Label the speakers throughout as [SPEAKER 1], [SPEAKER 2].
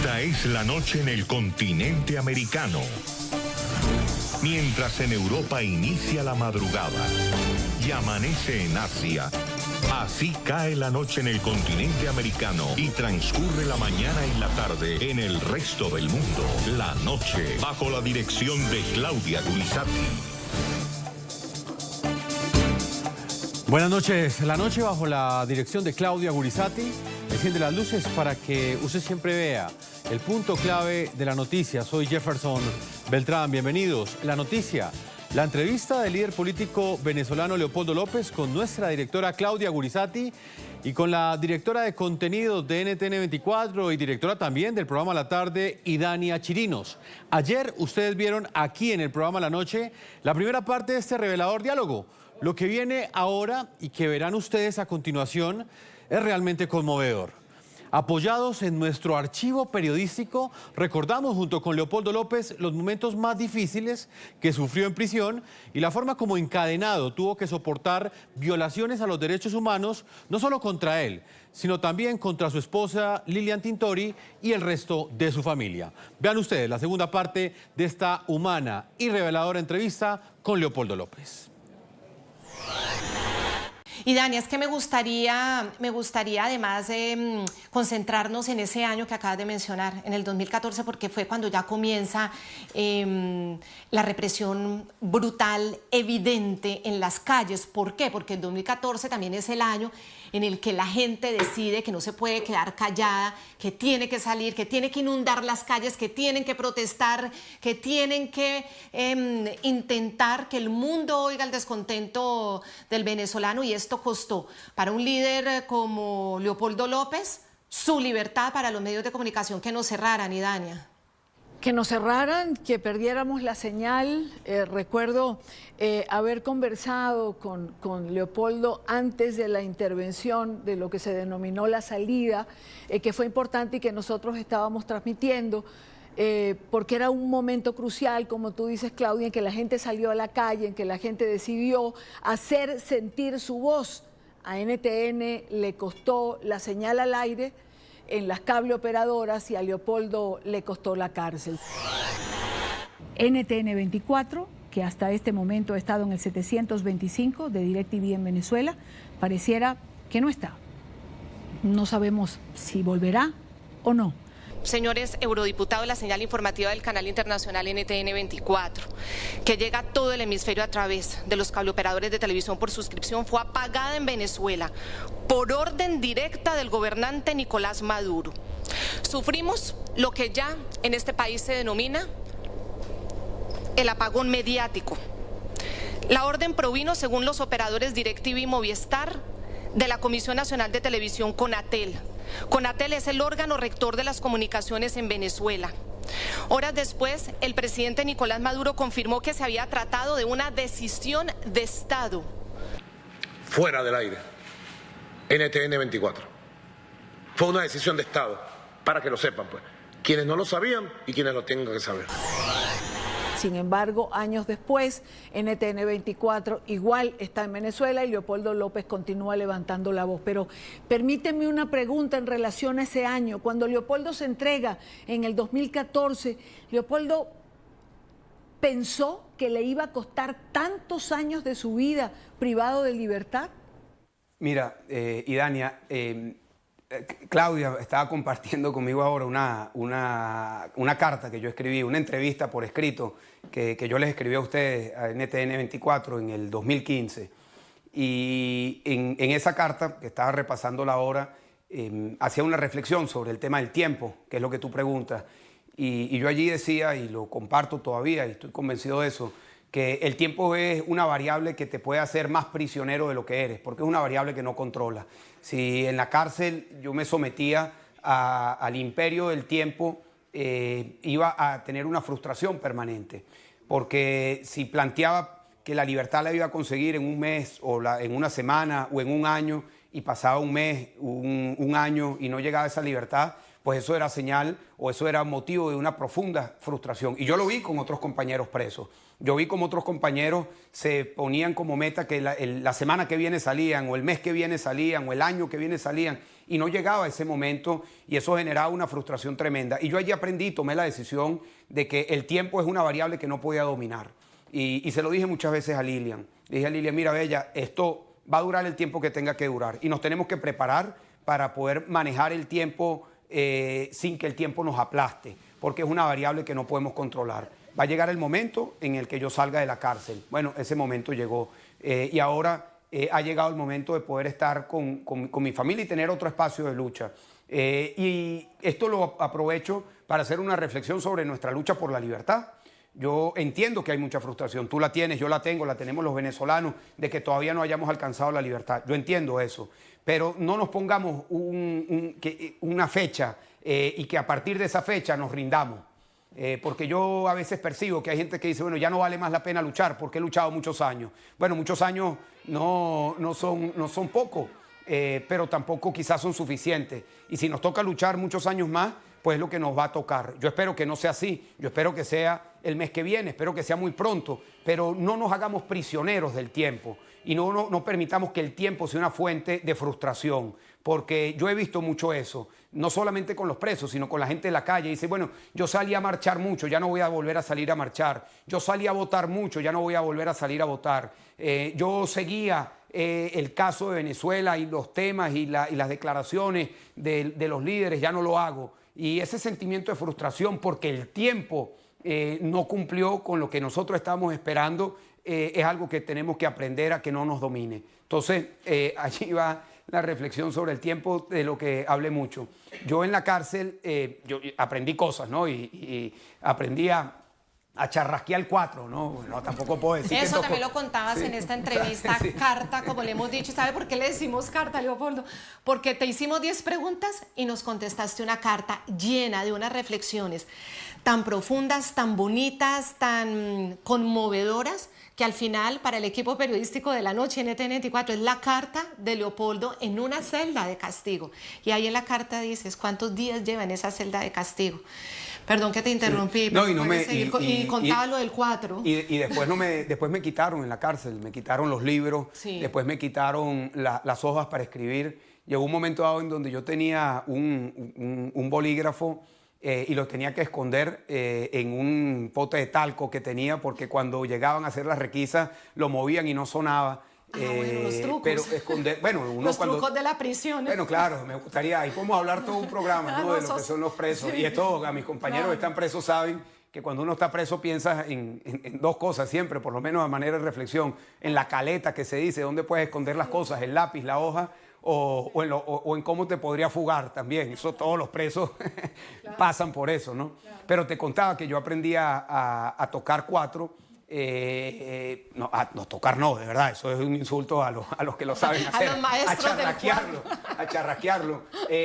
[SPEAKER 1] Esta es la noche en el continente americano. Mientras en Europa inicia la madrugada y amanece en Asia, así cae la noche en el continente americano y transcurre la mañana y la tarde en el resto del mundo. La noche bajo la dirección de Claudia Gurizati.
[SPEAKER 2] Buenas noches. La noche bajo la dirección de Claudia Gurizati enciende las luces para que usted siempre vea el punto clave de la noticia. Soy Jefferson Beltrán. Bienvenidos. La noticia, la entrevista del líder político venezolano Leopoldo López con nuestra directora Claudia Gurizati y con la directora de contenidos de NTN 24 y directora también del programa La Tarde, Idania Chirinos. Ayer ustedes vieron aquí en el programa La Noche la primera parte de este revelador diálogo. Lo que viene ahora y que verán ustedes a continuación es realmente conmovedor. Apoyados en nuestro archivo periodístico, recordamos junto con Leopoldo López los momentos más difíciles que sufrió en prisión y la forma como encadenado tuvo que soportar violaciones a los derechos humanos, no solo contra él, sino también contra su esposa Lilian Tintori y el resto de su familia. Vean ustedes la segunda parte de esta humana y reveladora entrevista con Leopoldo López.
[SPEAKER 3] Y Dani, es que me gustaría además concentrarnos en ese año que acabas de mencionar, en el 2014, porque fue cuando ya comienza la represión brutal, evidente en las calles. ¿Por qué? Porque el 2014 también es el año en el que la gente decide que no se puede quedar callada, que tiene que salir, que tiene que inundar las calles, que tienen que protestar, que tienen que intentar que el mundo oiga el descontento del venezolano, y esto costó para un líder como Leopoldo López su libertad, para los medios de comunicación que nos cerraran, Idania.
[SPEAKER 4] Que nos cerraran, que perdiéramos la señal. Recuerdo haber conversado con Leopoldo antes de la intervención de lo que se denominó la salida, que fue importante y que nosotros estábamos transmitiendo, porque era un momento crucial, como tú dices, Claudia, en que la gente salió a la calle, en que la gente decidió hacer sentir su voz. A NTN le costó la señal al aire en las cable operadoras y a Leopoldo le costó la cárcel.
[SPEAKER 5] NTN 24, que hasta este momento ha estado en el 725 de DirecTV en Venezuela, pareciera que no está. No sabemos si volverá o no.
[SPEAKER 3] Señores eurodiputados, la señal informativa del canal internacional NTN 24, que llega a todo el hemisferio a través de los cableoperadores de televisión por suscripción, fue apagada en Venezuela por orden directa del gobernante Nicolás Maduro. Sufrimos lo que ya en este país se denomina el apagón mediático. La orden provino, según los operadores DirecTV y Movistar, de la Comisión Nacional de Televisión, CONATEL. CONATEL es el órgano rector de las comunicaciones en Venezuela. Horas después, el presidente Nicolás Maduro confirmó que se había tratado de una decisión de Estado.
[SPEAKER 6] Fuera del aire, NTN 24. Fue una decisión de Estado, para que lo sepan, pues. Quienes no lo sabían y quienes lo tengan que saber.
[SPEAKER 4] Sin embargo, años después, NTN 24 igual está en Venezuela y Leopoldo López continúa levantando la voz. Pero permíteme una pregunta en relación a ese año. Cuando Leopoldo se entrega en el 2014, ¿Leopoldo pensó que le iba a costar tantos años de su vida privado de libertad?
[SPEAKER 7] Mira, Idania, Claudia estaba compartiendo conmigo ahora una carta que yo escribí, una entrevista por escrito que yo les escribí a ustedes, a NTN 24, en el 2015. Y en esa carta, que estaba repasándola ahora, hacía una reflexión sobre el tema del tiempo, que es lo que tú preguntas. Y yo allí decía, y lo comparto todavía, y estoy convencido de eso, que el tiempo es una variable que te puede hacer más prisionero de lo que eres, porque es una variable que no controlas. Si en la cárcel yo me sometía al imperio del tiempo, iba a tener una frustración permanente, porque si planteaba que la libertad la iba a conseguir en un mes, o en una semana, o en un año, y pasaba un mes, un año, y no llegaba esa libertad, pues eso era señal o eso era motivo de una profunda frustración. Y yo lo vi con otros compañeros presos. Yo vi como otros compañeros se ponían como meta que la semana que viene salían, o el mes que viene salían, o el año que viene salían, y no llegaba ese momento, y eso generaba una frustración tremenda. Y yo allí aprendí, tomé la decisión de que el tiempo es una variable que no podía dominar. Y se lo dije muchas veces a Lilian. Le dije a Lilian, mira, Bella, esto va a durar el tiempo que tenga que durar, y nos tenemos que preparar para poder manejar el tiempo sin que el tiempo nos aplaste, porque es una variable que no podemos controlar. Va a llegar el momento en el que yo salga de la cárcel. Bueno, ese momento llegó y ahora ha llegado el momento de poder estar con mi familia y tener otro espacio de lucha. Y esto lo aprovecho para hacer una reflexión sobre nuestra lucha por la libertad. Yo entiendo que hay mucha frustración, tú la tienes, yo la tengo, la tenemos los venezolanos, de que todavía no hayamos alcanzado la libertad. Yo entiendo eso, pero no nos pongamos una fecha y que a partir de esa fecha nos rindamos. Porque yo a veces percibo que hay gente que dice, bueno, ya no vale más la pena luchar porque he luchado muchos años. Bueno, muchos años no son pocos, pero tampoco quizás son suficientes. Y si nos toca luchar muchos años más, pues es lo que nos va a tocar. Yo espero que no sea así, yo espero que sea el mes que viene, espero que sea muy pronto, pero no nos hagamos prisioneros del tiempo y no permitamos que el tiempo sea una fuente de frustración, porque yo he visto mucho eso, no solamente con los presos, sino con la gente de la calle. Dice, bueno, yo salí a marchar mucho, ya no voy a volver a salir a marchar. Yo salí a votar mucho, ya no voy a volver a salir a votar. Yo seguía el caso de Venezuela y los temas y las declaraciones de los líderes, ya no lo hago. Y ese sentimiento de frustración porque el tiempo no cumplió con lo que nosotros estábamos esperando, es algo que tenemos que aprender a que no nos domine. Entonces, allí va la reflexión sobre el tiempo, de lo que hablé mucho. Yo en la cárcel yo aprendí cosas, ¿no? Y aprendí a charrasquear 4, ¿no? No, tampoco puedo decir
[SPEAKER 3] eso
[SPEAKER 7] que
[SPEAKER 3] también lo contabas en esta entrevista, sí. Carta, como le hemos dicho. ¿Sabe por qué le decimos carta, Leopoldo? Porque te hicimos 10 preguntas y nos contestaste una carta llena de unas reflexiones tan profundas, tan bonitas, tan conmovedoras, que al final para el equipo periodístico de La Noche en NTN 24 es la carta de Leopoldo en una celda de castigo. Y ahí en la carta dices cuántos días lleva en esa celda de castigo. Perdón que te interrumpí, sí.
[SPEAKER 7] No,
[SPEAKER 3] y contaba lo del 4.
[SPEAKER 7] Y después me quitaron en la cárcel, me quitaron los libros, sí. Después me quitaron las hojas para escribir. Llegó un momento dado en donde yo tenía un bolígrafo y lo tenía que esconder en un pote de talco que tenía, porque cuando llegaban a hacer las requisas lo movían y no sonaba.
[SPEAKER 3] Bueno, los trucos.
[SPEAKER 7] Pero esconder, bueno, uno
[SPEAKER 3] trucos de la prisión.
[SPEAKER 7] Bueno, claro, me gustaría, ahí podemos hablar todo un programa, ¿no? De lo que son los presos. Sí. Y esto, a mis compañeros que están presos saben que cuando uno está preso piensa en 2 cosas siempre, por lo menos a manera de reflexión, en la caleta que se dice, dónde puedes esconder las cosas, el lápiz, la hoja, o en cómo te podría fugar también. Eso todos los presos pasan por eso, ¿no? Claro. Pero te contaba que yo aprendí a tocar 4. No tocar no, de verdad, eso es un insulto a los que lo saben hacer.
[SPEAKER 3] A los maestros
[SPEAKER 7] a charraquearlo.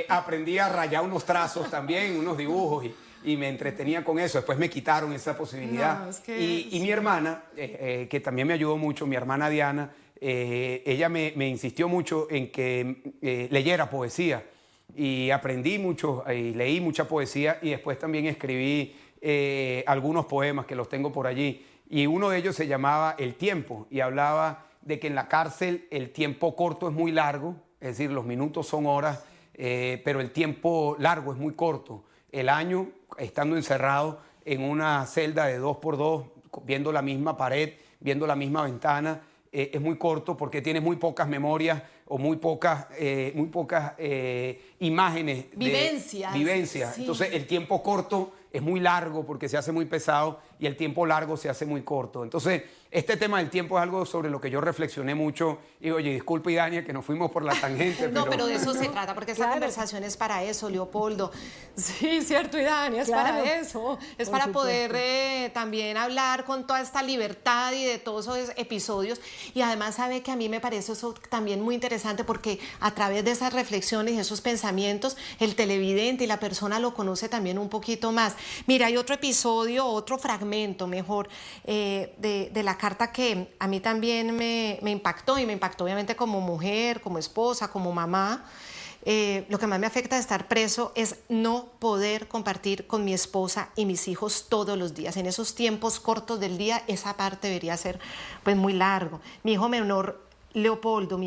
[SPEAKER 7] Aprendí a rayar unos trazos también, unos dibujos y me entretenía con eso. Después me quitaron esa posibilidad. No, es que y mi hermana, que también me ayudó mucho, mi hermana Diana, ella me insistió mucho en que leyera poesía y aprendí mucho y leí mucha poesía y después también escribí algunos poemas que los tengo por allí. Y uno de ellos se llamaba El tiempo y hablaba de que en la cárcel el tiempo corto es muy largo, es decir, los minutos son horas, pero el tiempo largo es muy corto. El año, estando encerrado en una celda de 2x2, viendo la misma pared, viendo la misma ventana, es muy corto porque tienes muy pocas memorias o muy pocas imágenes. Vivencias. Sí. Entonces el tiempo corto es muy largo porque se hace muy pesado y el tiempo largo se hace muy corto. Entonces, este tema del tiempo es algo sobre lo que yo reflexioné mucho. Y oye, disculpe, Idania, que nos fuimos por la tangente.
[SPEAKER 3] No, pero de eso se trata, porque esta conversación es para eso, Leopoldo. Sí, cierto, Idania, es para eso. Es para poder también hablar con toda esta libertad y de todos esos episodios. Y además, sabe que a mí me parece eso también muy interesante porque a través de esas reflexiones y esos pensamientos, el televidente y la persona lo conoce también un poquito más. Mira, hay otro episodio, otro fragmento mejor de la carta que a mí también me impactó y me impactó obviamente como mujer, como esposa, como mamá. lo que más me afecta de estar preso es no poder compartir con mi esposa y mis hijos todos los días. En esos tiempos cortos del día, esa parte debería ser pues muy largo. Mi hijo menor, Leopoldo,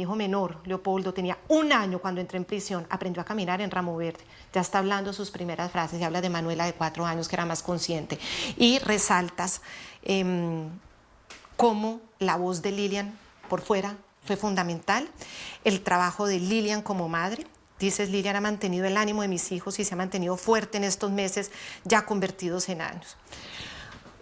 [SPEAKER 3] tenía 1 año cuando entré en prisión, aprendió a caminar en Ramo Verde, ya está hablando sus primeras frases, y habla de Manuela de 4 años que era más consciente. Y resaltas cómo la voz de Lilian por fuera fue fundamental, el trabajo de Lilian como madre. Dices, Lilian ha mantenido el ánimo de mis hijos y se ha mantenido fuerte en estos meses ya convertidos en años.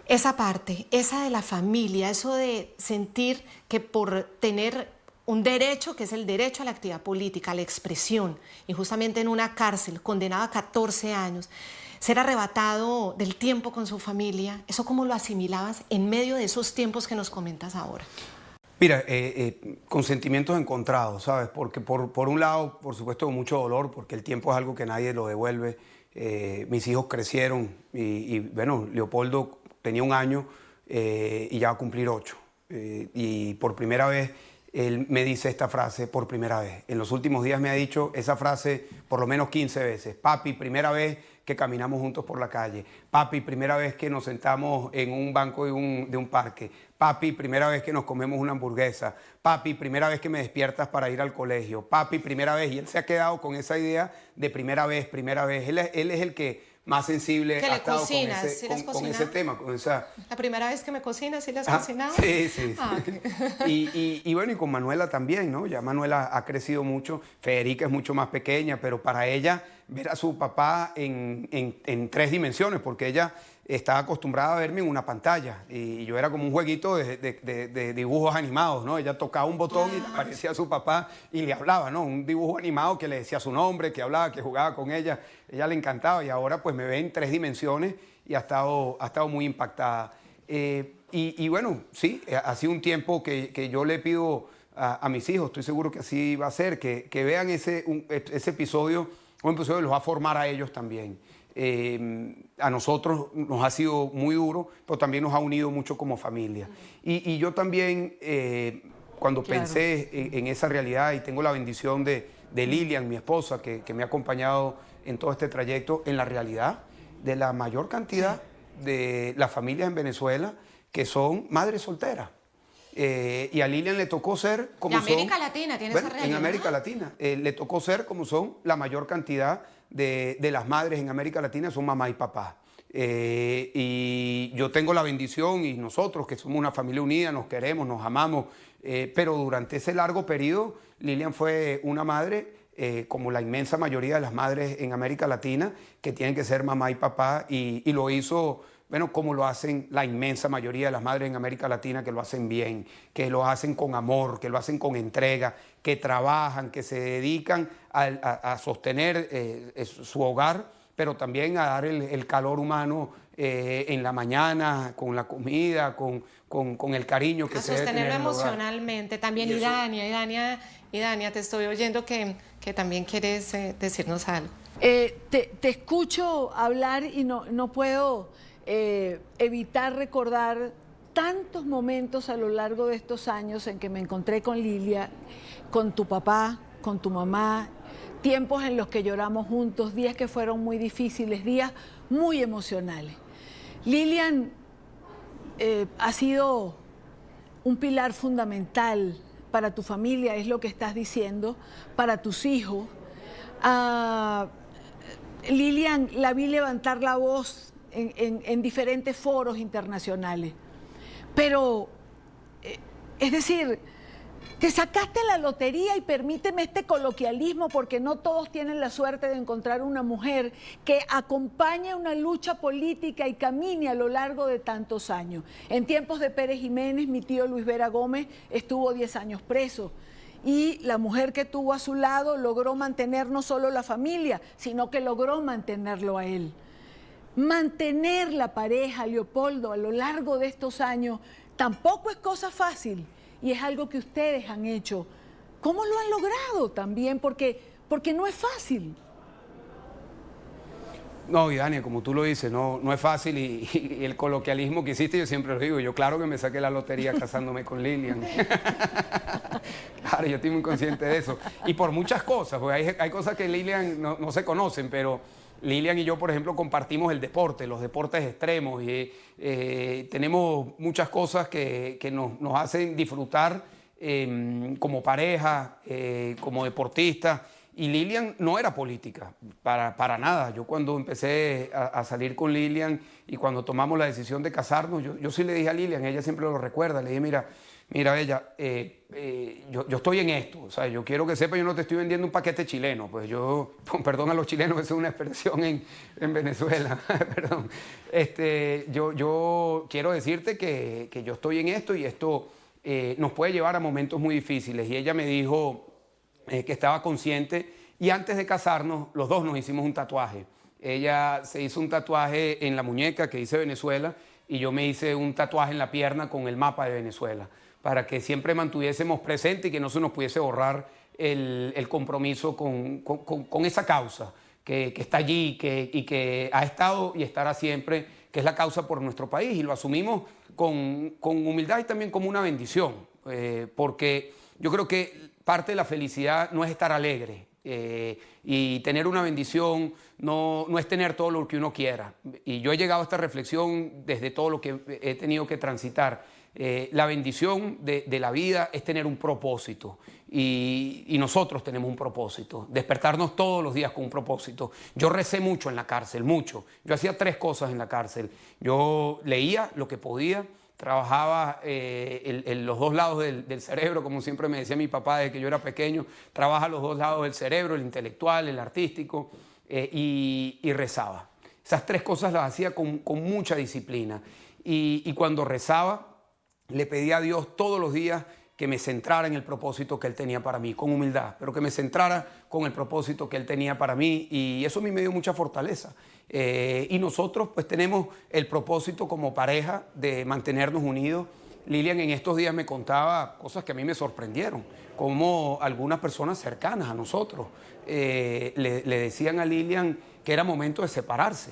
[SPEAKER 3] Esa parte, esa de la familia, eso de sentir que por tener un derecho, que es el derecho a la actividad política, a la expresión, y justamente en una cárcel, condenado a 14 años, ser arrebatado del tiempo con su familia, ¿eso cómo lo asimilabas en medio de esos tiempos que nos comentas ahora?
[SPEAKER 7] Mira, con sentimientos encontrados, ¿sabes? Porque por un lado, por supuesto, con mucho dolor, porque el tiempo es algo que nadie lo devuelve. Mis hijos crecieron y bueno, Leopoldo tenía 1 año y ya va a cumplir 8. Y por primera vez él me dice esta frase, por primera vez. En los últimos días me ha dicho esa frase por lo menos 15 veces. Papi, primera vez que caminamos juntos por la calle. Papi, primera vez que nos sentamos en un banco de un parque. Papi, primera vez que nos comemos una hamburguesa. Papi, primera vez que me despiertas para ir al colegio. Papi, primera vez. Y él se ha quedado con esa idea de primera vez, primera vez. Él es el que más sensible
[SPEAKER 3] que
[SPEAKER 7] ha
[SPEAKER 3] le
[SPEAKER 7] estado
[SPEAKER 3] cocinas,
[SPEAKER 7] con ese tema, con esa...
[SPEAKER 3] La primera vez que me cocinas, ¿sí le has cocinado?
[SPEAKER 7] Sí, sí.
[SPEAKER 3] Ah, okay.
[SPEAKER 7] Y bueno, y con Manuela también, ¿no? Ya Manuela ha crecido mucho, Federica es mucho más pequeña, pero para ella ver a su papá en 3 dimensiones, porque ella estaba acostumbrada a verme en una pantalla y yo era como un jueguito de dibujos animados, ¿no? Ella tocaba un botón y le aparecía a su papá y le hablaba, ¿no? Un dibujo animado que le decía su nombre, que hablaba, que jugaba con ella. Ella le encantaba y ahora pues me ve en 3 dimensiones y ha estado muy impactada. Y bueno, sí, ha sido un tiempo que yo le pido a mis hijos, estoy seguro que así va a ser, que vean ese episodio, un episodio que los va a formar a ellos también. A nosotros nos ha sido muy duro, pero también nos ha unido mucho como familia. Y yo también, cuando pensé en esa realidad, y tengo la bendición de Lilian, mi esposa, que me ha acompañado en todo este trayecto, en la realidad de la mayor cantidad de las familias en Venezuela que son madres solteras. Y a Lilian le tocó ser como son...
[SPEAKER 3] En América Latina tiene esa realidad.
[SPEAKER 7] En América Latina. Le tocó ser como son la mayor cantidad de las madres en América Latina, son mamá y papá. Y yo tengo la bendición, y nosotros que somos una familia unida, nos queremos, nos amamos, pero durante ese largo periodo Lilian fue una madre, como la inmensa mayoría de las madres en América Latina, que tienen que ser mamá y papá, y lo hizo... Bueno, como lo hacen la inmensa mayoría de las madres en América Latina, que lo hacen bien, que lo hacen con amor, que lo hacen con entrega, que trabajan, que se dedican a sostener su hogar, pero también a dar el calor humano en la mañana, con la comida, con el cariño que se debe tener en el hogar.
[SPEAKER 3] A sostenerlo emocionalmente también. Y Dania, te estoy oyendo que también quieres decirnos algo.
[SPEAKER 4] Te escucho hablar y no puedo... evitar recordar tantos momentos a lo largo de estos años en que me encontré con Lilia, con tu papá, con tu mamá, tiempos en los que lloramos juntos, días que fueron muy difíciles, días muy emocionales. Lilian ha sido un pilar fundamental para tu familia, es lo que estás diciendo, para tus hijos. Lilian la vi levantar la voz en diferentes foros internacionales. Pero, es decir, te sacaste la lotería, y permíteme este coloquialismo porque no todos tienen la suerte de encontrar una mujer que acompañe una lucha política y camine a lo largo de tantos años. En tiempos de Pérez Jiménez, mi tío Luis Vera Gómez estuvo 10 años preso. Y la mujer que tuvo a su lado logró mantener no solo la familia, sino que logró mantenerlo a él. Mantener la pareja, Leopoldo, a lo largo de estos años tampoco es cosa fácil, y es algo que ustedes han hecho. ¿Cómo lo han logrado también? Porque no es fácil.
[SPEAKER 7] No, y Dania, como tú lo dices, no es fácil, y el coloquialismo que hiciste, yo siempre lo digo, yo claro que me saqué la lotería casándome con Lilian. Claro, yo estoy muy consciente de eso. Y por muchas cosas, porque hay cosas que Lilian no se conocen, pero Lilian y yo, por ejemplo, compartimos el deporte, los deportes extremos, y tenemos muchas cosas que nos hacen disfrutar como pareja, como deportista. Y Lilian no era política, para nada. Yo cuando empecé a salir con Lilian y cuando tomamos la decisión de casarnos, yo sí le dije a Lilian, ella siempre lo recuerda, le dije, mira ella, yo estoy en esto, o sea, yo quiero que sepa, yo no te estoy vendiendo un paquete chileno, pues yo, perdón a los chilenos, esa es una expresión en Venezuela, perdón. Yo quiero decirte que yo estoy en esto y esto nos puede llevar a momentos muy difíciles. Y ella me dijo que estaba consciente, y antes de casarnos los dos nos hicimos un tatuaje. Ella se hizo un tatuaje en la muñeca que dice Venezuela y yo me hice un tatuaje en la pierna con el mapa de Venezuela, para que siempre mantuviésemos presente y que no se nos pudiese borrar el compromiso con esa causa que está allí y que ha estado y estará siempre, que es la causa por nuestro país, y lo asumimos con humildad y también como una bendición, porque yo creo que parte de la felicidad no es estar alegre, y tener una bendición no es tener todo lo que uno quiera. Y yo he llegado a esta reflexión desde todo lo que he tenido que transitar. La bendición de la vida es tener un propósito, y nosotros tenemos un propósito, despertarnos todos los días con un propósito. Yo recé mucho en la cárcel, mucho. Yo hacía 3 cosas en la cárcel. Yo leía lo que podía, trabajaba los 2 lados del cerebro, como siempre me decía mi papá desde que yo era pequeño, trabaja los 2 lados del cerebro, el intelectual, el artístico, y rezaba. Esas 3 cosas las hacía con mucha disciplina, y cuando rezaba le pedía a Dios todos los días que me centrara en el propósito que Él tenía para mí, con humildad, pero que me centrara con el propósito que Él tenía para mí, y eso a mí me dio mucha fortaleza. Y nosotros pues tenemos el propósito como pareja de mantenernos unidos. Lilian en estos días me contaba cosas que a mí me sorprendieron, como algunas personas cercanas a nosotros le decían a Lilian que era momento de separarse.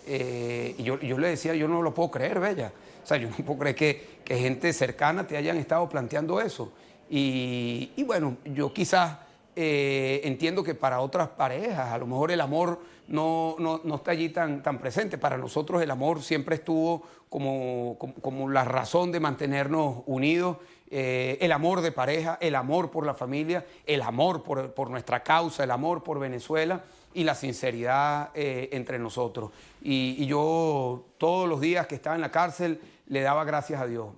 [SPEAKER 7] Y yo le decía, yo no lo puedo creer, Bella. O sea, yo no puedo creer que gente cercana te hayan estado planteando eso. Y bueno, yo quizás entiendo que para otras parejas a lo mejor el amor no está allí tan presente. Para nosotros el amor siempre estuvo como la razón de mantenernos unidos. El amor de pareja, el amor por la familia, el amor por nuestra causa, el amor por Venezuela y la sinceridad entre nosotros. Y yo todos los días que estaba en la cárcel le daba gracias a Dios.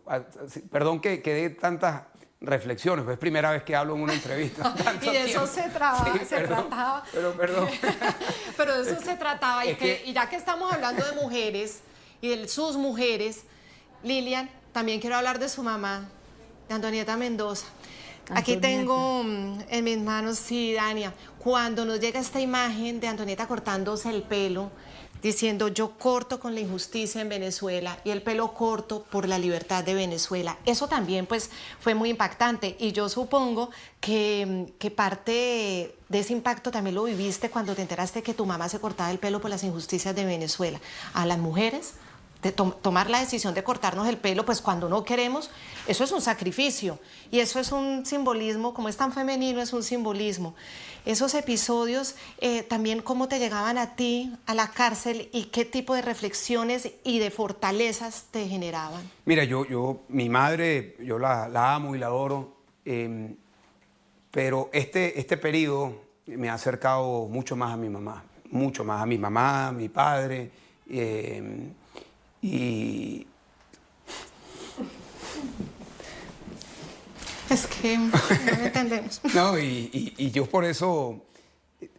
[SPEAKER 7] Perdón que dé tantas reflexiones, pues es primera vez que hablo en una entrevista.
[SPEAKER 3] Y de eso se trataba.
[SPEAKER 7] Perdón.
[SPEAKER 3] Pero de eso se trataba. Y ya que estamos hablando de mujeres y de sus mujeres, Lilian, también quiero hablar de su mamá, de Antonieta Mendoza. Aquí tengo en mis manos, sí, Dania, cuando nos llega esta imagen de Antonieta cortándose el pelo, diciendo yo corto con la injusticia en Venezuela y el pelo corto por la libertad de Venezuela. Eso también pues fue muy impactante, y yo supongo que parte de ese impacto también lo viviste cuando te enteraste que tu mamá se cortaba el pelo por las injusticias de Venezuela. A las mujeres de tomar la decisión de cortarnos el pelo, pues cuando no queremos, eso es un sacrificio, y eso es un simbolismo, como es tan femenino, es un simbolismo. Esos episodios también, ¿cómo te llegaban a ti a la cárcel y qué tipo de reflexiones y de fortalezas te generaban?
[SPEAKER 7] Mira, mi madre, yo la amo y la adoro, pero este periodo me ha acercado mucho más a mi mamá, mucho más a mi mamá, a mi padre, y
[SPEAKER 3] es que no entendemos.
[SPEAKER 7] No, y yo por eso,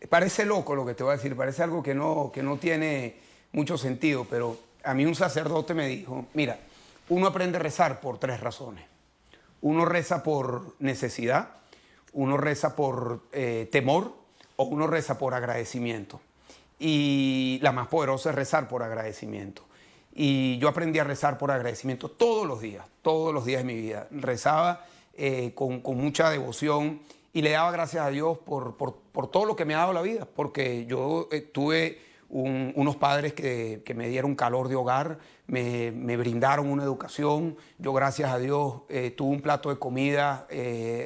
[SPEAKER 7] parece loco lo que te voy a decir, parece algo que no tiene mucho sentido, pero a mí un sacerdote me dijo, mira, uno aprende a rezar por 3 razones. Uno reza por necesidad, uno reza por temor, o uno reza por agradecimiento. Y la más poderosa es rezar por agradecimiento. Y yo aprendí a rezar por agradecimiento todos los días de mi vida. Rezaba con mucha devoción y le daba gracias a Dios por todo lo que me ha dado la vida, porque yo tuve unos padres que me dieron calor de hogar, me brindaron una educación. Yo, gracias a Dios, tuve un plato de comida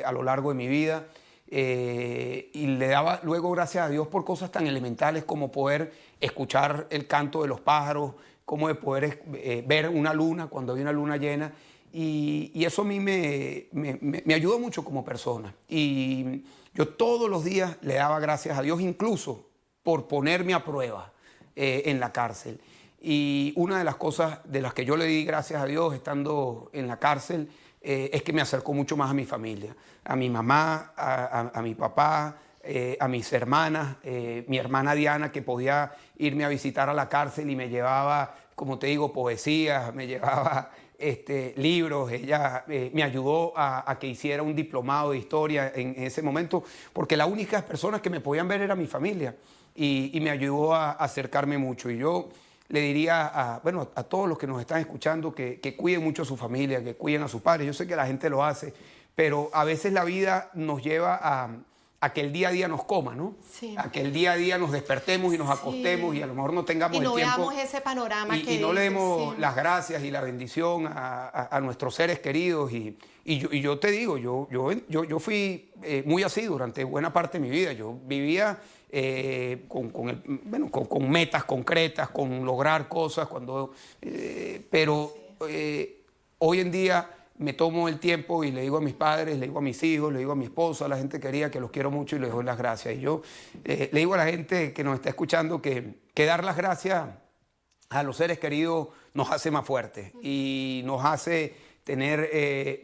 [SPEAKER 7] a lo largo de mi vida. Y le daba luego gracias a Dios por cosas tan elementales como poder escuchar el canto de los pájaros, como de poder ver una luna cuando había una luna llena. Y eso a mí me ayudó mucho como persona. Y yo todos los días le daba gracias a Dios, incluso por ponerme a prueba en la cárcel. Y una de las cosas de las que yo le di gracias a Dios estando en la cárcel es que me acercó mucho más a mi familia, a mi mamá, a mi papá, a mis hermanas, mi hermana Diana, que podía irme a visitar a la cárcel y me llevaba, como te digo, poesías, me llevaba libros. Ella me ayudó a que hiciera un diplomado de historia en ese momento, porque las únicas personas que me podían ver era mi familia, y me ayudó a acercarme mucho. Y yo le diría a todos los que nos están escuchando que cuiden mucho a su familia, que cuiden a sus padres. Yo sé que la gente lo hace, pero a veces la vida nos lleva a que el día a día nos coma, ¿no?
[SPEAKER 3] Sí.
[SPEAKER 7] A que el día a día nos despertemos y nos acostemos y a lo mejor no tengamos el tiempo.
[SPEAKER 3] Y no veamos ese panorama
[SPEAKER 7] y no le demos las gracias y la bendición a nuestros seres queridos. Y yo te digo, yo fui muy así durante buena parte de mi vida. Yo vivía con metas concretas, con lograr cosas, pero hoy en día me tomo el tiempo y le digo a mis padres, le digo a mis hijos, le digo a mi esposa, a la gente querida, que los quiero mucho y les doy las gracias. Y yo le digo a la gente que nos está escuchando que dar las gracias a los seres queridos nos hace más fuertes y nos hace tener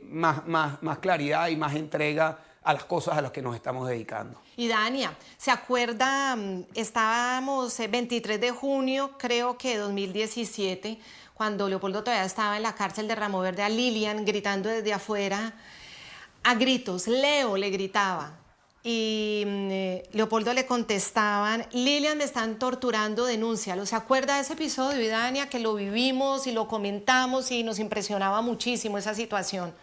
[SPEAKER 7] más claridad y más entrega a las cosas a las que nos estamos dedicando.
[SPEAKER 3] Y Dania, ¿se acuerda? Estábamos 23 de junio, creo que 2017, cuando Leopoldo todavía estaba en la cárcel de Ramo Verde, a Lilian gritando desde afuera, a gritos, Leo le gritaba. Y Leopoldo le contestaban, Lilian, me están torturando, denúncialo. ¿Se acuerda de ese episodio, y Dania, que lo vivimos y lo comentamos y nos impresionaba muchísimo esa situación?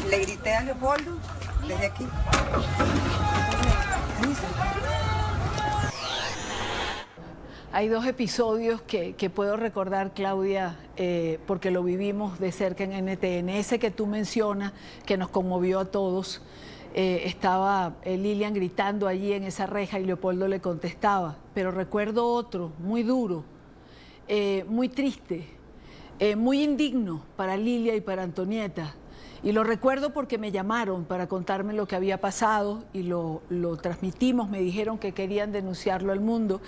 [SPEAKER 8] Le grité a Leopoldo desde aquí.
[SPEAKER 4] Hay dos episodios que puedo recordar, Claudia, porque lo vivimos de cerca en NTN. Ese que tú mencionas, que nos conmovió a todos, estaba Lilian gritando allí en esa reja y Leopoldo le contestaba. Pero recuerdo otro, muy duro, muy triste, muy indigno para Lilia y para Antonieta. Y lo recuerdo porque me llamaron para contarme lo que había pasado y lo transmitimos, me dijeron que querían denunciarlo al mundo,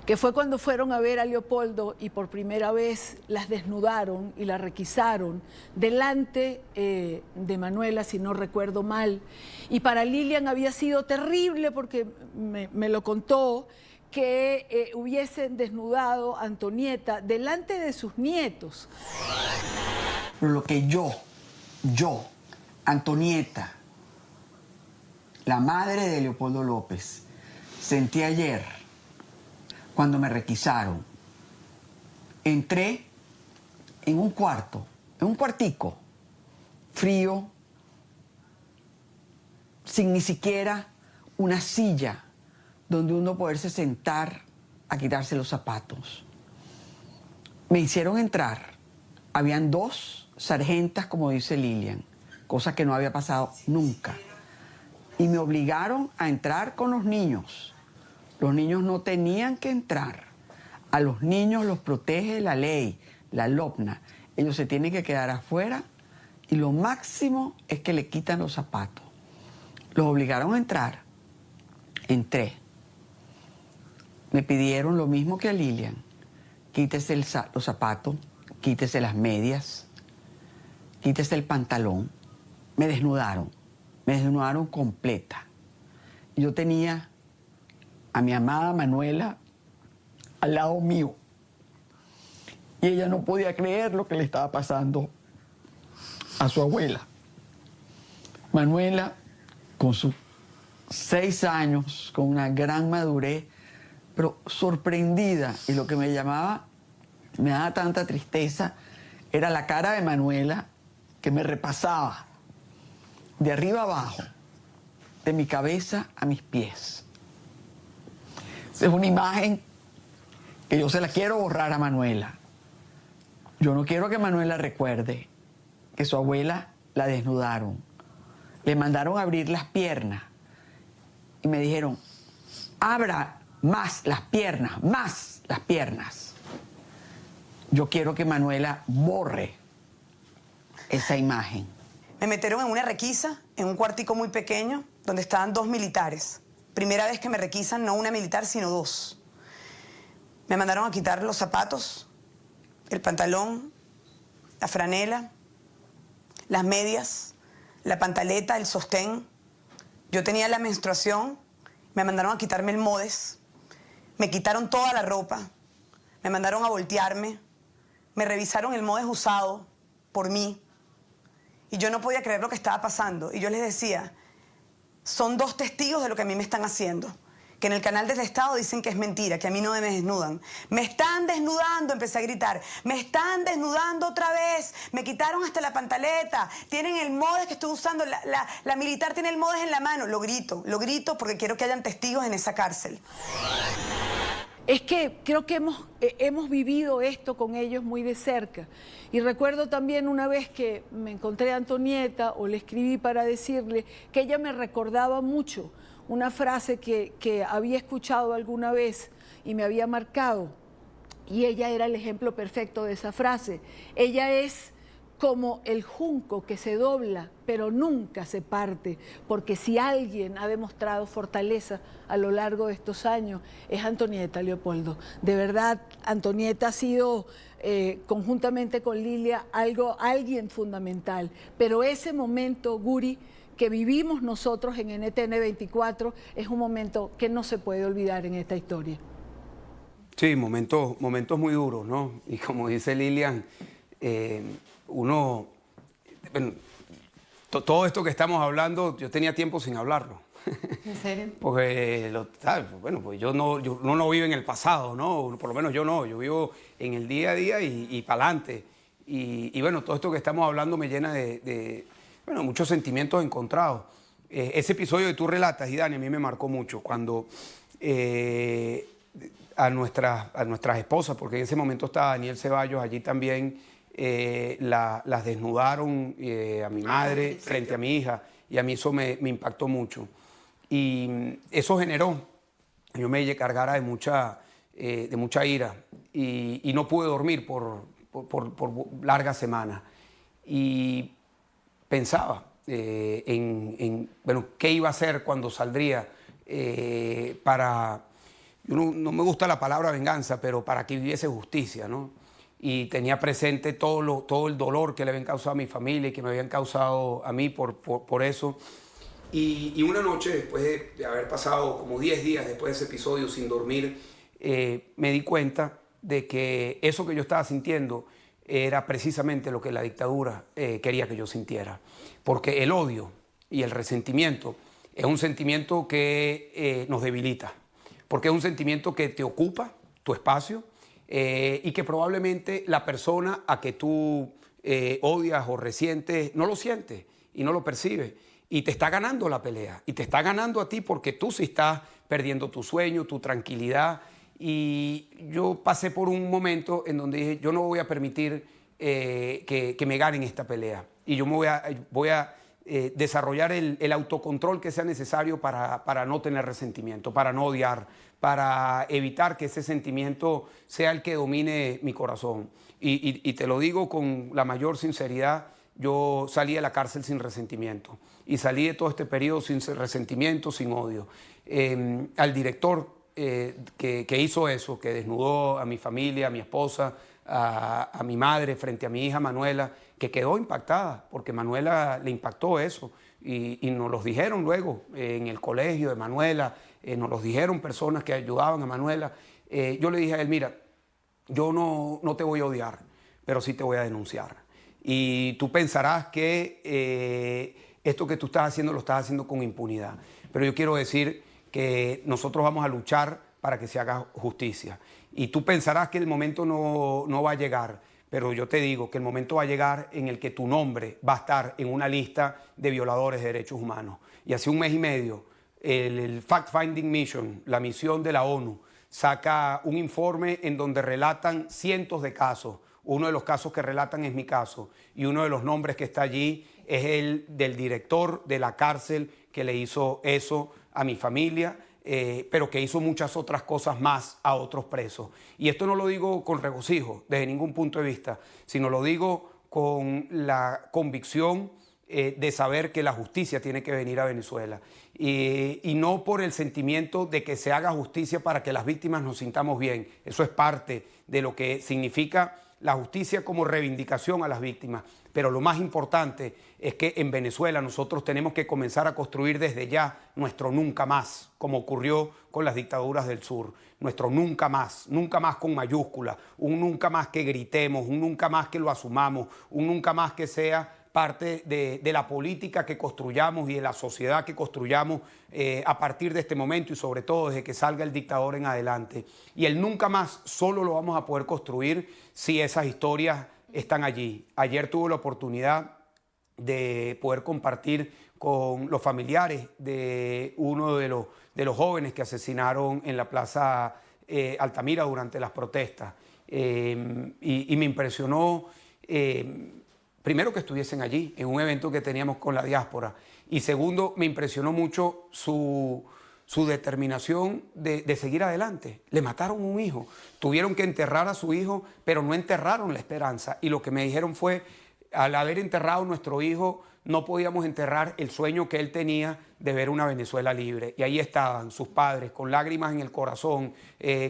[SPEAKER 4] que fue cuando fueron a ver a Leopoldo y por primera vez las desnudaron y la requisaron delante de Manuela, si no recuerdo mal. Y para Lilian había sido terrible porque me lo contó, que hubiesen desnudado a Antonieta delante de sus nietos.
[SPEAKER 8] Lo que yo, Antonieta, la madre de Leopoldo López, sentí ayer cuando me requisaron. Entré en un cuarto, en un cuartico, frío, sin ni siquiera una silla donde uno poderse sentar a quitarse los zapatos. Me hicieron entrar. Habían dos sargentas, como dice Lilian, cosa que no había pasado nunca. Y me obligaron a entrar con los niños. Los niños no tenían que entrar. A los niños los protege la ley, la LOPNA. Ellos se tienen que quedar afuera y lo máximo es que le quitan los zapatos. Los obligaron a entrar. Entré. Me pidieron lo mismo que a Lilian. Quítese los zapatos, quítese las medias, quítese el pantalón. Me desnudaron completa. Yo tenía a mi amada Manuela al lado mío y ella no podía creer lo que le estaba pasando a su abuela. Manuela con su 6 años con una gran madurez, pero sorprendida. Y lo que me daba tanta tristeza, era la cara de Manuela, que me repasaba de arriba abajo, de mi cabeza a mis pies. Esa es una imagen que yo se la quiero borrar a Manuela. Yo no quiero que Manuela recuerde que su abuela la desnudaron. Le mandaron a abrir las piernas y me dijeron, abra más las piernas, más las piernas. Yo quiero que Manuela borre esa imagen.
[SPEAKER 9] Me metieron en una requisa, en un cuartico muy pequeño, donde estaban 2 militares. Primera vez que me requisan, no una militar, sino 2. Me mandaron a quitar los zapatos, el pantalón, la franela, las medias, la pantaleta, el sostén. Yo tenía la menstruación, me mandaron a quitarme el modes, me quitaron toda la ropa, me mandaron a voltearme, me revisaron el modes usado por mí. Y yo no podía creer lo que estaba pasando. Y yo les decía, son 2 testigos de lo que a mí me están haciendo. Que en el canal del Estado dicen que es mentira, que a mí no me desnudan. ¡Me están desnudando!, empecé a gritar. ¡Me están desnudando otra vez! Me quitaron hasta la pantaleta. Tienen el modes que estoy usando. La militar tiene el modes en la mano. Lo grito porque quiero que hayan testigos en esa cárcel.
[SPEAKER 4] Es que creo que hemos vivido esto con ellos muy de cerca. Y recuerdo también una vez que me encontré a Antonieta, o le escribí para decirle que ella me recordaba mucho una frase que había escuchado alguna vez y me había marcado. Y ella era el ejemplo perfecto de esa frase. Ella es como el junco que se dobla, pero nunca se parte, porque si alguien ha demostrado fortaleza a lo largo de estos años, es Antonieta, Leopoldo. De verdad, Antonieta ha sido, conjuntamente con Lilia, alguien fundamental. Pero ese momento, Guri, que vivimos nosotros en NTN 24, es un momento que no se puede olvidar en esta historia.
[SPEAKER 7] Sí, momentos muy duros, ¿no? Y como dice Lilian, bueno, todo esto que estamos hablando, yo tenía tiempo sin hablarlo.
[SPEAKER 5] ¿En serio?
[SPEAKER 7] Porque, ¿sabes? Bueno, pues uno no vive en el pasado, ¿no? Por lo menos yo no, yo vivo en el día a día y para adelante. Y bueno, todo esto que estamos hablando me llena de muchos sentimientos encontrados. Ese episodio que tú relatas, Idania, a mí me marcó mucho cuando a nuestras esposas, porque en ese momento estaba Daniel Ceballos allí también, las desnudaron a mi madre frente a mi hija, y a mí eso me impactó mucho. Y eso generó que yo me cargara de mucha ira y no pude dormir por largas semanas. Y pensaba en qué iba a hacer cuando saldría para... No me gusta la palabra venganza, pero para que viviese justicia, ¿no? Y tenía presente todo el dolor que le habían causado a mi familia y que me habían causado a mí por eso. Y una noche, después de haber pasado como 10 días después de ese episodio sin dormir, me di cuenta de que eso que yo estaba sintiendo era precisamente lo que la dictadura quería que yo sintiera. Porque el odio y el resentimiento es un sentimiento que nos debilita. Porque es un sentimiento que te ocupa tu espacio y que probablemente la persona a que tú odias o resientes no lo siente y no lo percibe. Y te está ganando la pelea. Y te está ganando a ti porque tú sí estás perdiendo tu sueño, tu tranquilidad. Y yo pasé por un momento en donde dije, yo no voy a permitir que me ganen esta pelea. Y yo voy a desarrollar el autocontrol que sea necesario para no tener resentimiento, para no odiar, para evitar que ese sentimiento sea el que domine mi corazón. Y te lo digo con la mayor sinceridad, yo salí de la cárcel sin resentimiento y salí de todo este periodo sin resentimiento, sin odio. Al director que hizo eso, que desnudó a mi familia, a mi esposa, a mi madre frente a mi hija Manuela, que quedó impactada, porque Manuela le impactó eso, y nos los dijeron luego en el colegio de Manuela, nos los dijeron personas que ayudaban a Manuela. Yo le dije a él, mira, yo no te voy a odiar, pero sí te voy a denunciar. Y tú pensarás que esto que tú estás haciendo lo estás haciendo con impunidad. pero yo quiero decir que nosotros vamos a luchar para que se haga justicia. Y tú pensarás que el momento no va a llegar, pero yo te digo que el momento va a llegar en el que tu nombre va a estar en una lista de violadores de derechos humanos. Y hace un mes y medio, el Fact-Finding Mission, la misión de la ONU, saca un informe en donde relatan cientos de casos. Uno de los casos que relatan es mi caso, y uno de los nombres que está allí es el del director de la cárcel que le hizo eso a mi familia, pero que hizo muchas otras cosas más a otros presos. Y esto no lo digo con regocijo, desde ningún punto de vista, sino lo digo con la convicción de saber que la justicia tiene que venir a Venezuela. Y no por el sentimiento de que se haga justicia para que las víctimas nos sintamos bien. Eso es parte de lo que significa la justicia como reivindicación a las víctimas. Pero lo más importante es que en Venezuela nosotros tenemos que comenzar a construir desde ya nuestro nunca más, como ocurrió con las dictaduras del sur. Nuestro nunca más con mayúscula, un nunca más que gritemos, un nunca más que lo asumamos, un nunca más que sea parte de la política que construyamos y de la sociedad que construyamos a partir de este momento y sobre todo desde que salga el dictador en adelante. Y el nunca más solo lo vamos a poder construir si esas historias están allí. Ayer tuve la oportunidad de poder compartir con los familiares de uno de los jóvenes que asesinaron en la Plaza Altamira durante las protestas. Y me impresionó, primero, que estuviesen allí en un evento que teníamos con la diáspora, y segundo, me impresionó mucho su determinación de seguir adelante. Le mataron un hijo, tuvieron que enterrar a su hijo, pero no enterraron la esperanza. Y lo que me dijeron fue, al haber enterrado a nuestro hijo, no podíamos enterrar el sueño que él tenía de ver una Venezuela libre. Y ahí estaban sus padres, con lágrimas en el corazón,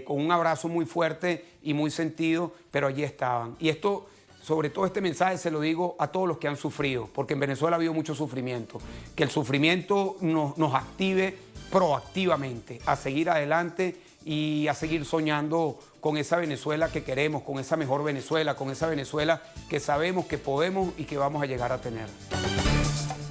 [SPEAKER 7] con un abrazo muy fuerte y muy sentido, pero allí estaban. Y esto, sobre todo este mensaje, se lo digo a todos los que han sufrido, porque en Venezuela ha habido mucho sufrimiento. Que el sufrimiento nos active proactivamente a seguir adelante y a seguir soñando con esa Venezuela que queremos, con esa mejor Venezuela, con esa Venezuela que sabemos que podemos y que vamos a llegar a tener.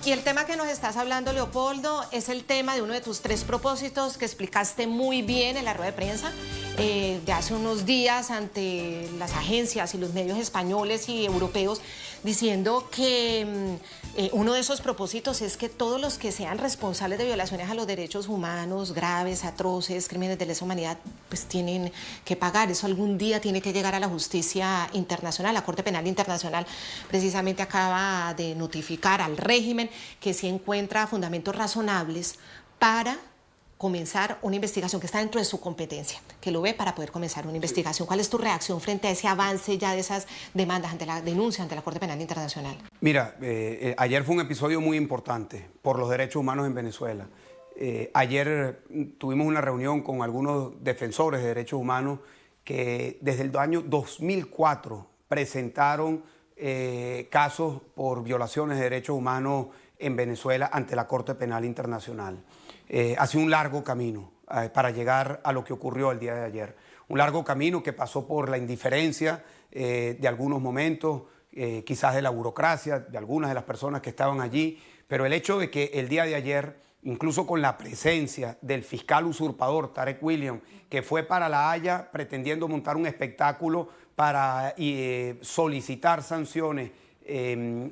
[SPEAKER 3] Y el tema que nos estás hablando, Leopoldo, es el tema de uno de tus 3 propósitos que explicaste muy bien en la rueda de prensa de hace unos días ante las agencias y los medios españoles y europeos, diciendo que uno de esos propósitos es que todos los que sean responsables de violaciones a los derechos humanos, graves, atroces, crímenes de lesa humanidad, pues tienen que pagar. Eso algún día tiene que llegar a la justicia internacional. La Corte Penal Internacional precisamente acaba de notificar al régimen que sí encuentra fundamentos razonables para comenzar una investigación que está dentro de su competencia, que lo ve para poder comenzar una investigación. ¿Cuál es tu reacción frente a ese avance ya de esas demandas ante la denuncia ante la Corte Penal Internacional?
[SPEAKER 7] Mira, ayer fue un episodio muy importante por los derechos humanos en Venezuela. Ayer tuvimos una reunión con algunos defensores de derechos humanos que desde el año 2004 presentaron casos por violaciones de derechos humanos en Venezuela ante la Corte Penal Internacional. Ha sido un largo camino para llegar a lo que ocurrió el día de ayer. Un largo camino que pasó por la indiferencia de algunos momentos, quizás de la burocracia, de algunas de las personas que estaban allí, pero el hecho de que el día de ayer, incluso con la presencia del fiscal usurpador Tarek William, que fue para La Haya pretendiendo montar un espectáculo para solicitar sanciones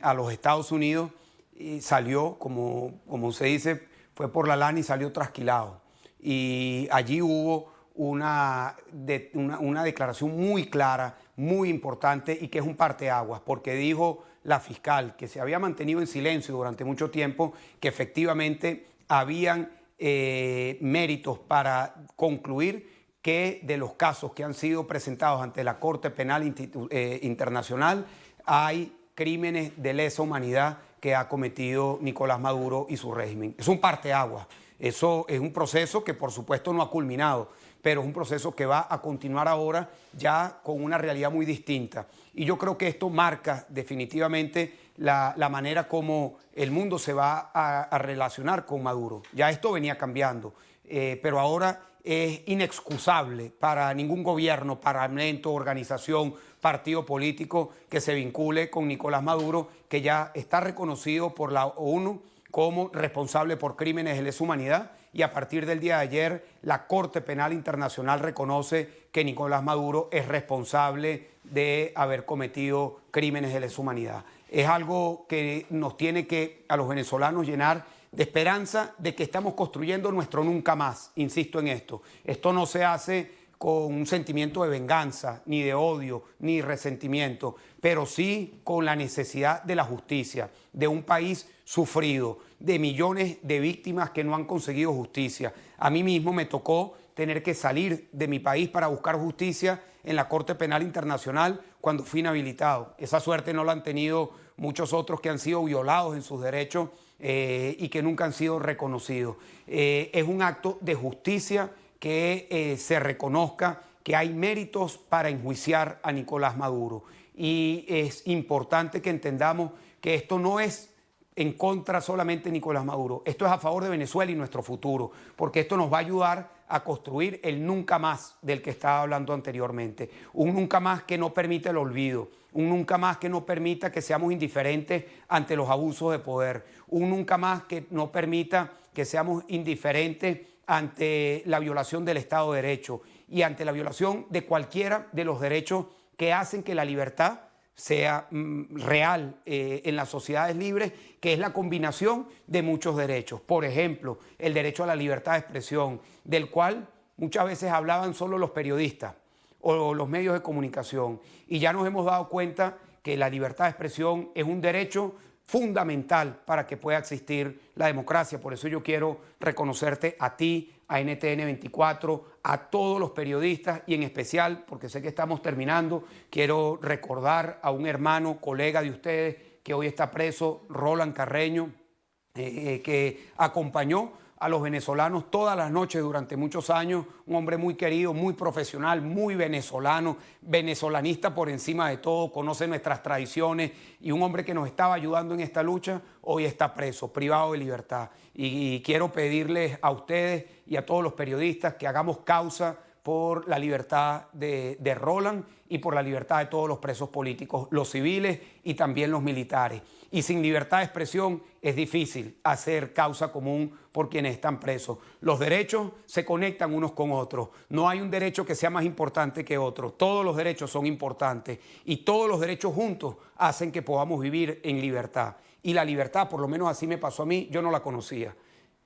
[SPEAKER 7] a los Estados Unidos, y salió, como se dice, fue por la lana y salió trasquilado. Y allí hubo una declaración muy clara, muy importante y que es un parteaguas, porque dijo la fiscal que se había mantenido en silencio durante mucho tiempo, que efectivamente habían méritos para concluir que de los casos que han sido presentados ante la Corte Penal Internacional hay crímenes de lesa humanidad que ha cometido Nicolás Maduro y su régimen. Es un parteaguas. Eso es un proceso que por supuesto no ha culminado, pero es un proceso que va a continuar ahora ya con una realidad muy distinta. Y yo creo que esto marca definitivamente la manera como el mundo se va a relacionar con Maduro. Ya esto venía cambiando, pero ahora es inexcusable para ningún gobierno, parlamento, organización, partido político que se vincule con Nicolás Maduro, que ya está reconocido por la ONU como responsable por crímenes de lesa humanidad y a partir del día de ayer la Corte Penal Internacional reconoce que Nicolás Maduro es responsable de haber cometido crímenes de lesa humanidad. Es algo que nos tiene que, a los venezolanos, llenar de esperanza de que estamos construyendo nuestro nunca más. Insisto en esto. Esto no se hace con un sentimiento de venganza, ni de odio, ni resentimiento, pero sí con la necesidad de la justicia, de un país sufrido, de millones de víctimas que no han conseguido justicia. A mí mismo me tocó tener que salir de mi país para buscar justicia en la Corte Penal Internacional cuando fui inhabilitado. Esa suerte no la han tenido muchos otros que han sido violados en sus derechos y que nunca han sido reconocidos. Es un acto de justicia que se reconozca que hay méritos para enjuiciar a Nicolás Maduro. Y es importante que entendamos que esto no es en contra solamente de Nicolás Maduro, esto es a favor de Venezuela y nuestro futuro, porque esto nos va a ayudar a construir el nunca más del que estaba hablando anteriormente. Un nunca más que no permita el olvido, un nunca más que no permita que seamos indiferentes ante los abusos de poder, un nunca más que no permita que seamos indiferentes ante la violación del Estado de Derecho y ante la violación de cualquiera de los derechos que hacen que la libertad sea real en las sociedades libres, que es la combinación de muchos derechos. Por ejemplo, el derecho a la libertad de expresión, del cual muchas veces hablaban solo los periodistas o los medios de comunicación. Y ya nos hemos dado cuenta que la libertad de expresión es un derecho fundamental para que pueda existir la democracia. Por eso yo quiero reconocerte a ti, a NTN 24, a todos los periodistas y en especial, porque sé que estamos terminando, quiero recordar a un hermano, colega de ustedes que hoy está preso, Roland Carreño, que acompañó a los venezolanos todas las noches durante muchos años, un hombre muy querido, muy profesional, muy venezolano, venezolanista por encima de todo, conoce nuestras tradiciones y un hombre que nos estaba ayudando en esta lucha, hoy está preso, privado de libertad. Y quiero pedirles a ustedes y a todos los periodistas que hagamos causa por la libertad de Roland y por la libertad de todos los presos políticos, los civiles y también los militares. Y sin libertad de expresión es difícil hacer causa común por quienes están presos. Los derechos se conectan unos con otros. No hay un derecho que sea más importante que otro. Todos los derechos son importantes y todos los derechos juntos hacen que podamos vivir en libertad. Y la libertad, por lo menos así me pasó a mí, yo no la conocía.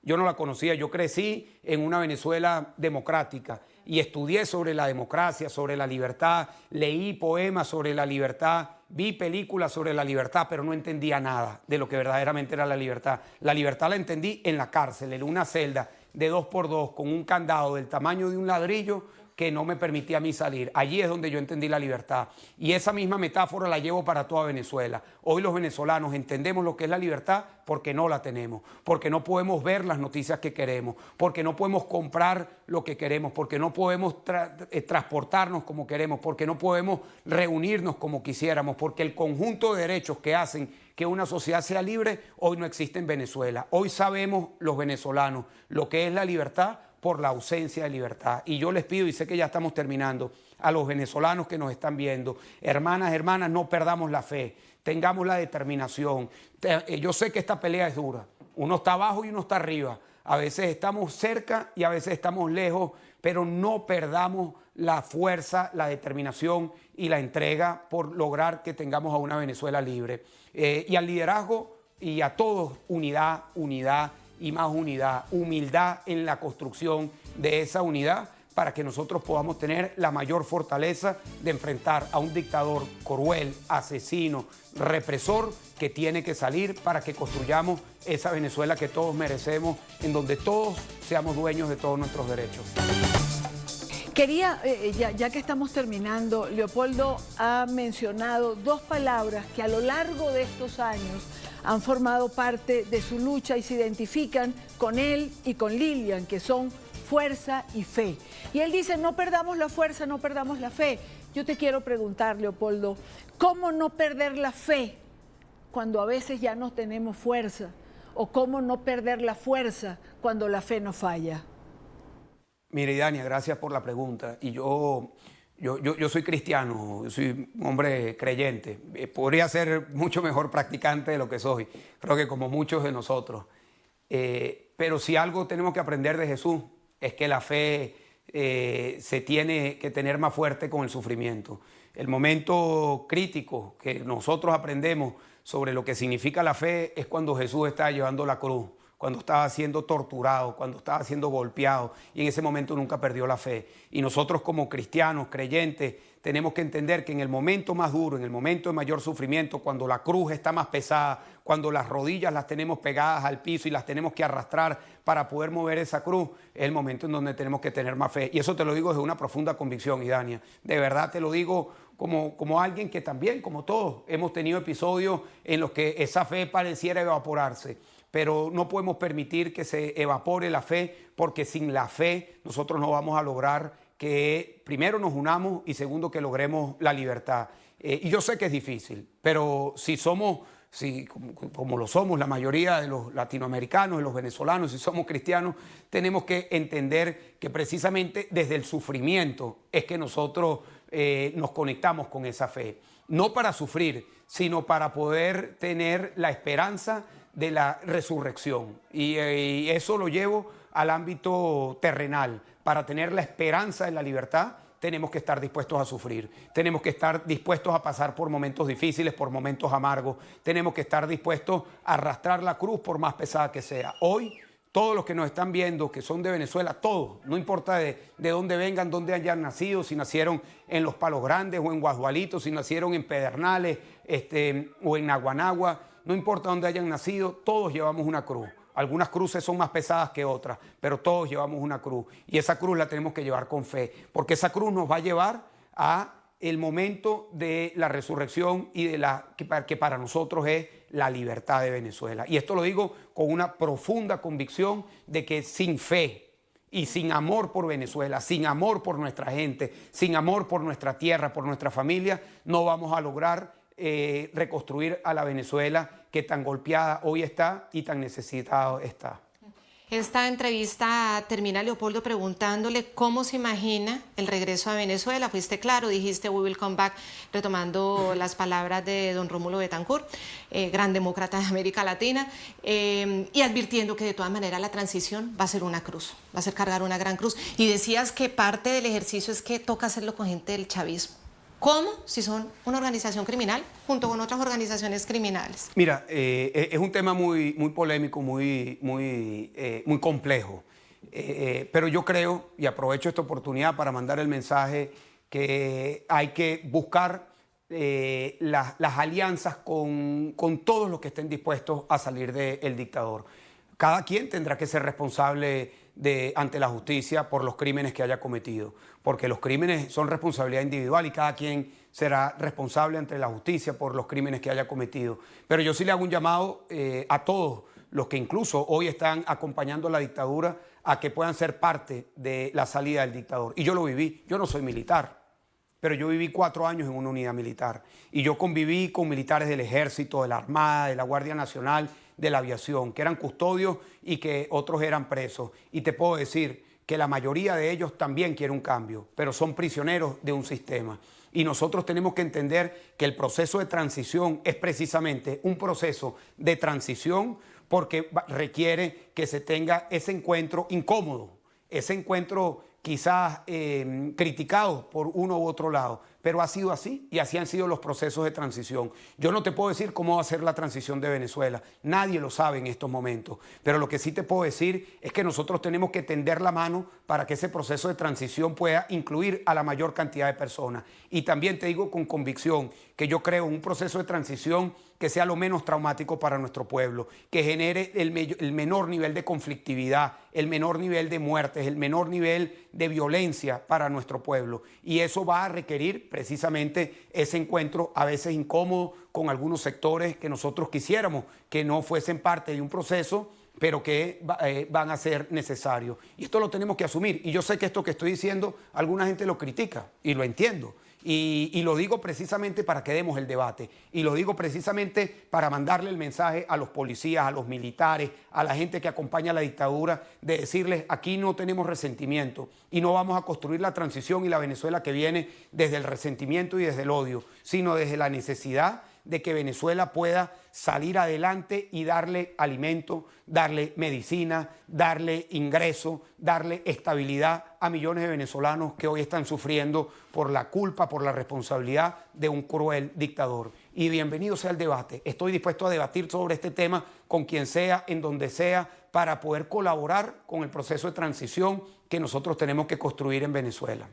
[SPEAKER 7] Yo crecí en una Venezuela democrática y estudié sobre la democracia, sobre la libertad, leí poemas sobre la libertad, vi películas sobre la libertad, pero no entendía nada de lo que verdaderamente era la libertad. La libertad la entendí en la cárcel, en una celda de 2x2, con un candado del tamaño de un ladrillo que no me permitía a mí salir. Allí es donde yo entendí la libertad. Y esa misma metáfora la llevo para toda Venezuela. Hoy los venezolanos entendemos lo que es la libertad porque no la tenemos, porque no podemos ver las noticias que queremos, porque no podemos comprar lo que queremos, porque no podemos transportarnos como queremos, porque no podemos reunirnos como quisiéramos, porque el conjunto de derechos que hacen que una sociedad sea libre hoy no existe en Venezuela. Hoy sabemos los venezolanos lo que es la libertad por la ausencia de libertad. Y yo les pido, y sé que ya estamos terminando, a los venezolanos que nos están viendo, hermanas, no perdamos la fe, tengamos la determinación. Yo sé que esta pelea es dura, uno está abajo y uno está arriba, a veces estamos cerca y a veces estamos lejos, pero no perdamos la fuerza, la determinación y la entrega por lograr que tengamos a una Venezuela libre. Y al liderazgo y a todos, unidad, unidad y más unidad, humildad en la construcción de esa unidad para que nosotros podamos tener la mayor fortaleza de enfrentar a un dictador cruel, asesino, represor que tiene que salir para que construyamos esa Venezuela que todos merecemos, en donde todos seamos dueños de todos nuestros derechos.
[SPEAKER 4] Quería, ya que estamos terminando, Leopoldo ha mencionado dos palabras que a lo largo de estos años han formado parte de su lucha y se identifican con él y con Lilian, que son fuerza y fe. Y él dice, no perdamos la fuerza, no perdamos la fe. Yo te quiero preguntar, Leopoldo, ¿cómo no perder la fe cuando a veces ya no tenemos fuerza? ¿O cómo no perder la fuerza cuando la fe nos falla?
[SPEAKER 7] Mire, Idania, gracias por la pregunta. Y yo soy cristiano, soy un hombre creyente. Podría ser mucho mejor practicante de lo que soy. Creo que como muchos de nosotros. Pero si algo tenemos que aprender de Jesús es que la fe se tiene que tener más fuerte con el sufrimiento. El momento crítico que nosotros aprendemos sobre lo que significa la fe es cuando Jesús está llevando la cruz, cuando estaba siendo torturado, cuando estaba siendo golpeado, y en ese momento nunca perdió la fe. Y nosotros como cristianos, creyentes, tenemos que entender que en el momento más duro, en el momento de mayor sufrimiento, cuando la cruz está más pesada, cuando las rodillas las tenemos pegadas al piso y las tenemos que arrastrar para poder mover esa cruz, es el momento en donde tenemos que tener más fe. Y eso te lo digo desde una profunda convicción, Idania. De verdad te lo digo como alguien que también, como todos, hemos tenido episodios en los que esa fe pareciera evaporarse. Pero no podemos permitir que se evapore la fe, porque sin la fe nosotros no vamos a lograr que primero nos unamos y segundo que logremos la libertad. Y yo sé que es difícil, pero como lo somos la mayoría de los latinoamericanos, de los venezolanos, si somos cristianos, tenemos que entender que precisamente desde el sufrimiento es que nosotros nos conectamos con esa fe. No para sufrir, sino para poder tener la esperanza de la resurrección. Y eso lo llevo al ámbito terrenal. Para tener la esperanza de la libertad, tenemos que estar dispuestos a sufrir. Tenemos que estar dispuestos a pasar por momentos difíciles, por momentos amargos. Tenemos que estar dispuestos a arrastrar la cruz por más pesada que sea. Hoy, todos los que nos están viendo, que son de Venezuela, todos, no importa de dónde vengan, dónde hayan nacido, si nacieron en Los Palos Grandes o en Guasdualito, si nacieron en Pedernales o en Naguanagua, no importa dónde hayan nacido, todos llevamos una cruz. Algunas cruces son más pesadas que otras, pero todos llevamos una cruz. Y esa cruz la tenemos que llevar con fe, porque esa cruz nos va a llevar a el momento de la resurrección y de que para nosotros es la libertad de Venezuela. Y esto lo digo con una profunda convicción de que sin fe y sin amor por Venezuela, sin amor por nuestra gente, sin amor por nuestra tierra, por nuestra familia, no vamos a lograr reconstruir a la Venezuela que tan golpeada hoy está y tan necesitada está.
[SPEAKER 3] Esta entrevista termina Leopoldo preguntándole cómo se imagina el regreso a Venezuela. Fuiste claro, dijiste "we will come back", retomando las palabras de don Rómulo Betancourt, gran demócrata de América Latina, y advirtiendo que de todas maneras la transición va a ser una cruz, va a ser cargar una gran cruz. Y decías que parte del ejercicio es que toca hacerlo con gente del chavismo. ¿Cómo? Si son una organización criminal junto con otras organizaciones criminales.
[SPEAKER 7] Mira, es un tema muy polémico, muy complejo. Pero yo creo, y aprovecho esta oportunidad para mandar el mensaje, que hay que buscar las alianzas con todos los que estén dispuestos a salir del dictador. Cada quien tendrá que ser responsable ante la justicia por los crímenes que haya cometido, porque los crímenes son responsabilidad individual y cada quien será responsable ante la justicia por los crímenes que haya cometido. Pero yo sí le hago un llamado a todos los que incluso hoy están acompañando a la dictadura a que puedan ser parte de la salida del dictador. Y yo lo viví, yo no soy militar, pero yo viví 4 años en una unidad militar y yo conviví con militares del Ejército, de la Armada, de la Guardia Nacional, de la Aviación, que eran custodios y que otros eran presos. Y te puedo decir que la mayoría de ellos también quiere un cambio, pero son prisioneros de un sistema. Y nosotros tenemos que entender que el proceso de transición es precisamente un proceso de transición porque requiere que se tenga ese encuentro incómodo, ese encuentro quizás criticado por uno u otro lado, pero ha sido así y así han sido los procesos de transición. Yo no te puedo decir cómo va a ser la transición de Venezuela, nadie lo sabe en estos momentos, pero lo que sí te puedo decir es que nosotros tenemos que tender la mano para que ese proceso de transición pueda incluir a la mayor cantidad de personas. Y también te digo con convicción que yo creo un proceso de transición que sea lo menos traumático para nuestro pueblo, que genere el menor nivel de conflictividad, el menor nivel de muertes, el menor nivel de violencia para nuestro pueblo. Y eso va a requerir precisamente ese encuentro a veces incómodo con algunos sectores que nosotros quisiéramos que no fuesen parte de un proceso, pero que van a ser necesarios. Y esto lo tenemos que asumir. Y yo sé que esto que estoy diciendo, alguna gente lo critica y lo entiendo. Y lo digo precisamente para que demos el debate. Y lo digo precisamente para mandarle el mensaje a los policías, a los militares, a la gente que acompaña a la dictadura, de decirles: aquí no tenemos resentimiento y no vamos a construir la transición y la Venezuela que viene desde el resentimiento y desde el odio, sino desde la necesidad de que Venezuela pueda salir adelante y darle alimento, darle medicina, darle ingreso, darle estabilidad a millones de venezolanos que hoy están sufriendo por la culpa, por la responsabilidad de un cruel dictador. Y bienvenido sea el debate. Estoy dispuesto a debatir sobre este tema con quien sea, en donde sea, para poder colaborar con el proceso de transición que nosotros tenemos que construir en Venezuela.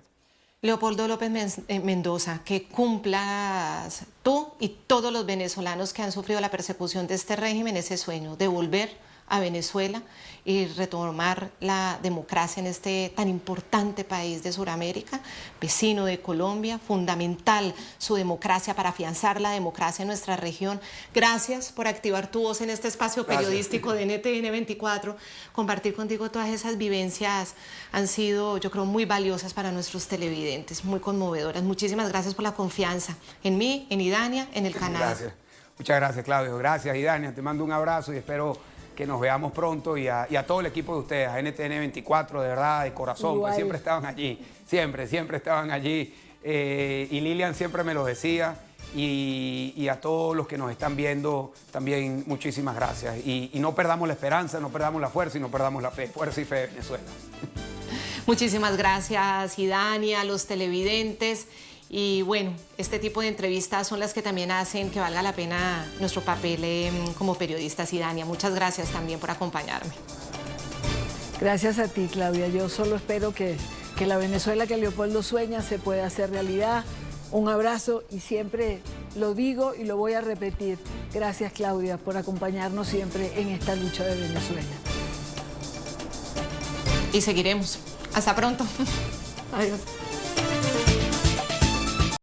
[SPEAKER 3] Leopoldo López Mendoza, que cumplas tú y todos los venezolanos que han sufrido la persecución de este régimen ese sueño de volver a Venezuela y retomar la democracia en este tan importante país de Sudamérica, vecino de Colombia, fundamental su democracia para afianzar la democracia en nuestra región. Gracias por activar tu voz en este espacio periodístico de NTN 24. Compartir contigo todas esas vivencias han sido, yo creo, muy valiosas para nuestros televidentes, muy conmovedoras. Muchísimas gracias por la confianza en mí, en Idania, en el canal.
[SPEAKER 7] Gracias. Muchas gracias, Claudio. Gracias, Idania. Te mando un abrazo y espero que nos veamos pronto, y a todo el equipo de ustedes, a NTN 24, de verdad, de corazón, que siempre estaban allí, siempre estaban allí, y Lilian siempre me lo decía, y a todos los que nos están viendo también muchísimas gracias, y no perdamos la esperanza, no perdamos la fuerza y no perdamos la fe, fuerza y fe de Venezuela.
[SPEAKER 3] Muchísimas gracias, Idania, a los televidentes. Y bueno, este tipo de entrevistas son las que también hacen que valga la pena nuestro papel como periodistas. Idania, muchas gracias también por acompañarme.
[SPEAKER 4] Gracias a ti, Claudia. Yo solo espero que la Venezuela que Leopoldo sueña se pueda hacer realidad. Un abrazo, y siempre lo digo y lo voy a repetir. Gracias, Claudia, por acompañarnos siempre en esta lucha de Venezuela.
[SPEAKER 3] Y seguiremos. Hasta pronto. Adiós.